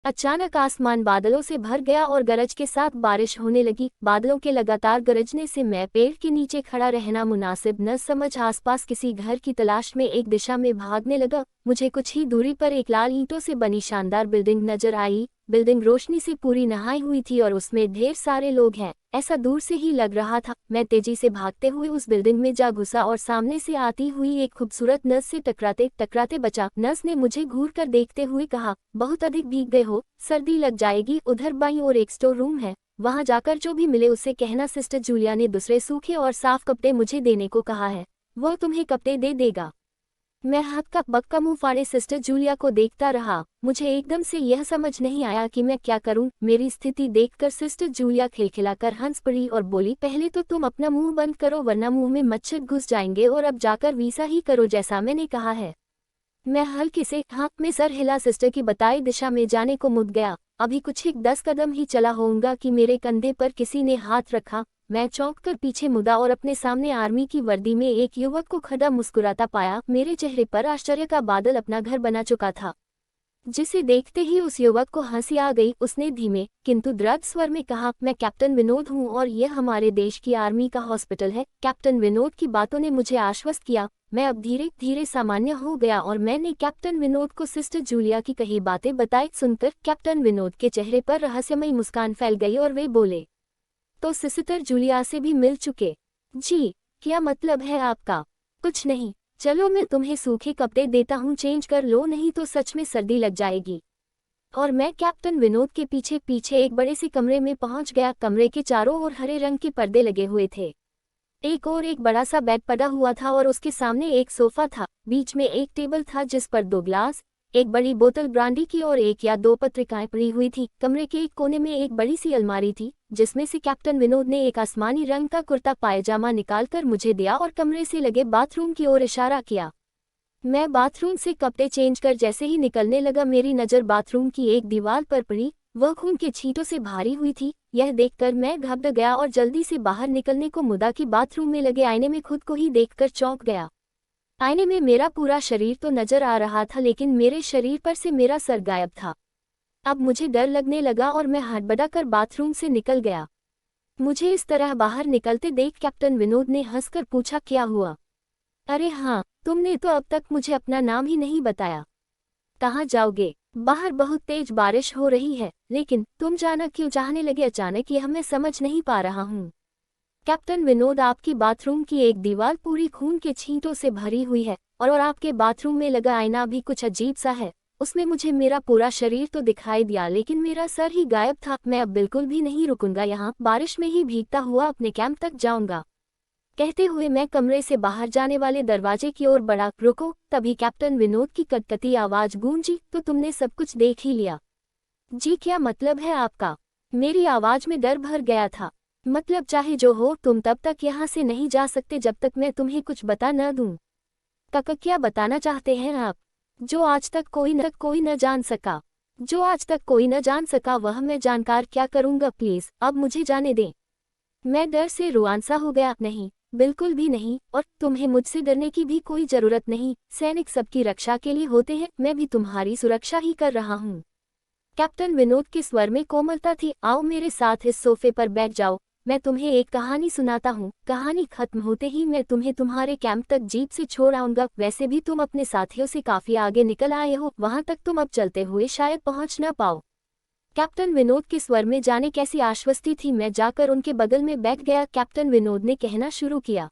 अचानक आसमान बादलों से भर गया और गरज के साथ बारिश होने लगी। बादलों के लगातार गरजने से मैं पेड़ के नीचे खड़ा रहना मुनासिब न समझ आसपास किसी घर की तलाश में एक दिशा में भागने लगा। मुझे कुछ ही दूरी पर एक लाल ईंटों से बनी शानदार बिल्डिंग नजर आई। बिल्डिंग रोशनी से पूरी नहाई हुई थी और उसमें ढेर सारे लोग हैं, ऐसा दूर से ही लग रहा था। मैं तेजी से भागते हुए उस बिल्डिंग में जा घुसा और सामने से आती हुई एक खूबसूरत नर्स से टकराते टकराते बचा। नर्स ने मुझे घूर कर देखते हुए कहा, बहुत अधिक भीग गए हो, सर्दी लग जाएगी। उधर बाईं ओर एक स्टोर रूम है, वहां जाकर जो भी मिले उससे कहना सिस्टर जूलिया ने दूसरे सूखे और साफ कपड़े मुझे देने को कहा है, वो तुम्हें कपड़े दे देगा। मैं हक्का बक्का मुंह फाड़े सिस्टर जूलिया को देखता रहा। मुझे एकदम से यह समझ नहीं आया कि मैं क्या करूं। मेरी स्थिति देखकर सिस्टर जूलिया खिलखिलाकर हंस पड़ी और बोली, पहले तो तुम अपना मुंह बंद करो वरना मुंह में मच्छर घुस जाएंगे, और अब जाकर वीसा ही करो जैसा मैंने कहा है। मैं हल्के से हाँक में सर हिला सिस्टर की बताई दिशा में जाने को मुड़ गया। अभी कुछ ही 10 कदम ही चला होऊंगा कि मेरे कंधे पर किसी ने हाथ रखा। मैं चौंक कर पीछे मुड़ा और अपने सामने आर्मी की वर्दी में एक युवक को खड़ा मुस्कुराता पाया। मेरे चेहरे पर आश्चर्य का बादल अपना घर बना चुका था, जिसे देखते ही उस युवक को हंसी आ गई। उसने धीमे किंतु दृढ़ स्वर में कहा, मैं कैप्टन विनोद हूँ और यह हमारे देश की आर्मी का हॉस्पिटल है। कैप्टन विनोद की बातों ने मुझे आश्वस्त किया। मैं अब धीरे धीरे सामान्य हो गया और मैंने कैप्टन विनोद को सिस्टर जूलिया की कही बातें बताई। सुनकर कैप्टन विनोद के चेहरे पर रहस्यमयी मुस्कान फैल गई और वे बोले, तो सिस्टर जूलिया से भी मिल चुके? जी, क्या मतलब है आपका? कुछ नहीं, चलो मैं तुम्हें सूखे कपड़े देता हूँ, चेंज कर लो, नहीं तो सच में सर्दी लग जाएगी। और मैं कैप्टन विनोद के पीछे पीछे एक बड़े से कमरे में पहुंच गया। कमरे के चारों ओर हरे रंग के पर्दे लगे हुए थे। एक और एक बड़ा सा बेड पड़ा हुआ था और उसके सामने एक सोफा था। बीच में एक टेबल था जिस पर 2 ग्लास, एक बड़ी बोतल ब्रांडी की और 1 या 2 पत्रिकाएं पड़ी हुई थी। कमरे के एक कोने में एक बड़ी सी अलमारी थी जिसमें से कैप्टन विनोद ने एक आसमानी रंग का कुर्ता पायजामा निकालकर मुझे दिया और कमरे से लगे बाथरूम की ओर इशारा किया। मैं बाथरूम से कपड़े चेंज कर जैसे ही निकलने लगा, मेरी नज़र बाथरूम की एक दीवार पर पड़ी। वह खून के छींटों से भारी हुई थी। यह देखकर मैं घबरा गया और जल्दी से बाहर निकलने को मुड़ा कि बाथरूम में लगे आईने में खुद को ही देखकर चौंक गया। आईने में मेरा पूरा शरीर तो नजर आ रहा था, लेकिन मेरे शरीर पर से मेरा सर गायब था। अब मुझे डर लगने लगा और मैं हड़बड़ा कर बाथरूम से निकल गया। मुझे इस तरह बाहर निकलते देख कैप्टन विनोद ने हंसकर पूछा, क्या हुआ? अरे हाँ, तुमने तो अब तक मुझे अपना नाम ही नहीं बताया। कहाँ जाओगे? बाहर बहुत तेज बारिश हो रही है, लेकिन तुम जाना क्यों चाहने लगे अचानक, यह मैं समझ नहीं पा रहा हूँ। कैप्टन विनोद, आपकी बाथरूम की एक दीवार पूरी खून के छींटों से भरी हुई है और आपके बाथरूम में लगा आईना भी कुछ अजीब सा है। उसमें मुझे मेरा पूरा शरीर तो दिखाई दिया, लेकिन मेरा सर ही गायब था। मैं अब बिल्कुल भी नहीं रुकूंगा, यहाँ बारिश में ही भीगता हुआ अपने कैंप तक जाऊंगा। कहते हुए मैं कमरे से बाहर जाने वाले दरवाजे की ओर बढ़ा। रुको! तभी कैप्टन विनोद की कटकती आवाज गूंजी, तो तुमने सब कुछ देख ही लिया? जी, क्या मतलब है आपका? मेरी आवाज में डर भर गया था। मतलब चाहे जो हो, तुम तब तक यहाँ से नहीं जा सकते जब तक मैं तुम्हें कुछ बता न दूं। काका, क्या बताना चाहते हैं आप? जो आज तक कोई न जान सका। जो आज तक कोई न जान सका वह मैं जानकर क्या करूँगा? प्लीज अब मुझे जाने दें। मैं डर से रुआंसा हो गया। नहीं, बिल्कुल भी नहीं, और तुम्हें मुझसे डरने की भी कोई जरूरत नहीं। सैनिक सबकी रक्षा के लिए होते हैं, मैं भी तुम्हारी सुरक्षा ही कर रहा हूँ। कैप्टन विनोद के स्वर में कोमलता थी। आओ मेरे साथ इस सोफे पर बैठ जाओ, मैं तुम्हें एक कहानी सुनाता हूँ। कहानी खत्म होते ही मैं तुम्हें तुम्हारे कैंप तक जीप से छोड़ आऊंगा। वैसे भी तुम अपने साथियों से काफी आगे निकल आए हो, वहां तक तुम अब चलते हुए शायद पहुंच न पाओ। कैप्टन विनोद के स्वर में जाने कैसी आश्वस्ति थी। मैं जाकर उनके बगल में बैठ गया। कैप्टन विनोद ने कहना शुरू किया,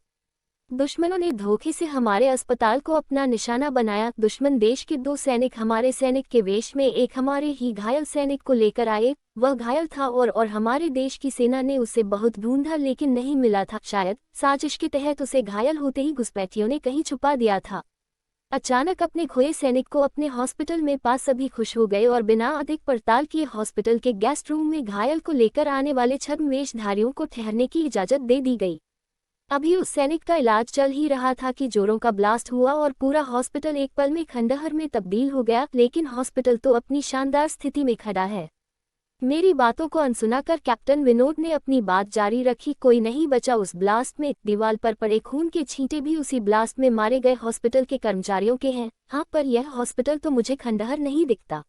दुश्मनों ने धोखे से हमारे अस्पताल को अपना निशाना बनाया। दुश्मन देश के 2 सैनिक हमारे सैनिक के वेश में एक हमारे ही घायल सैनिक को लेकर आए। वह घायल था और हमारे देश की सेना ने उसे बहुत ढूंढा लेकिन नहीं मिला था। शायद साजिश के तहत उसे घायल होते ही घुसपैठियों ने कहीं छुपा दिया था। अचानक अपने खोए सैनिक को अपने हॉस्पिटल में पास सभी खुश हो गए और बिना अधिक पड़ताल किए हॉस्पिटल के गेस्ट रूम में घायल को लेकर आने वाले छद्मवेशधारियों को ठहरने की इजाजत दे दी गई। अभी उस सैनिक का इलाज चल ही रहा था कि जोरों का ब्लास्ट हुआ और पूरा हॉस्पिटल एक पल में खंडहर में तब्दील हो गया। लेकिन हॉस्पिटल तो अपनी शानदार स्थिति में खड़ा है। मेरी बातों को अनसुना कर कैप्टन विनोद ने अपनी बात जारी रखी। कोई नहीं बचा उस ब्लास्ट में। दीवार पर पड़े खून के छींटे भी उसी ब्लास्ट में मारे गए हॉस्पिटल के कर्मचारियों के हैं। हाँ, पर यह हॉस्पिटल तो मुझे खंडहर नहीं दिखता।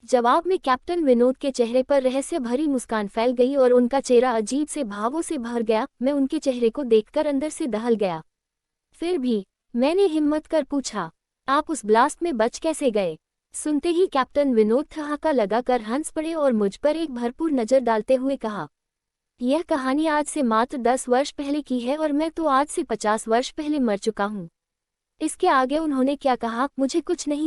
जवाब में कैप्टन विनोद के चेहरे पर रहस्य भरी मुस्कान फैल गई और उनका चेहरा अजीब से भावों से भर गया। मैं उनके चेहरे को देखकर अंदर से दहल गया। फिर भी मैंने हिम्मत कर पूछा, आप उस ब्लास्ट में बच कैसे गए? सुनते ही कैप्टन विनोद ठहाका लगाकर हंस पड़े और मुझ पर एक भरपूर नज़र डालते हुए कहा, यह कहानी आज से मात्र 10 वर्ष पहले की है और मैं तो आज से 50 वर्ष पहले मर चुका हूँ। इसके आगे उन्होंने क्या कहा मुझे कुछ नहीं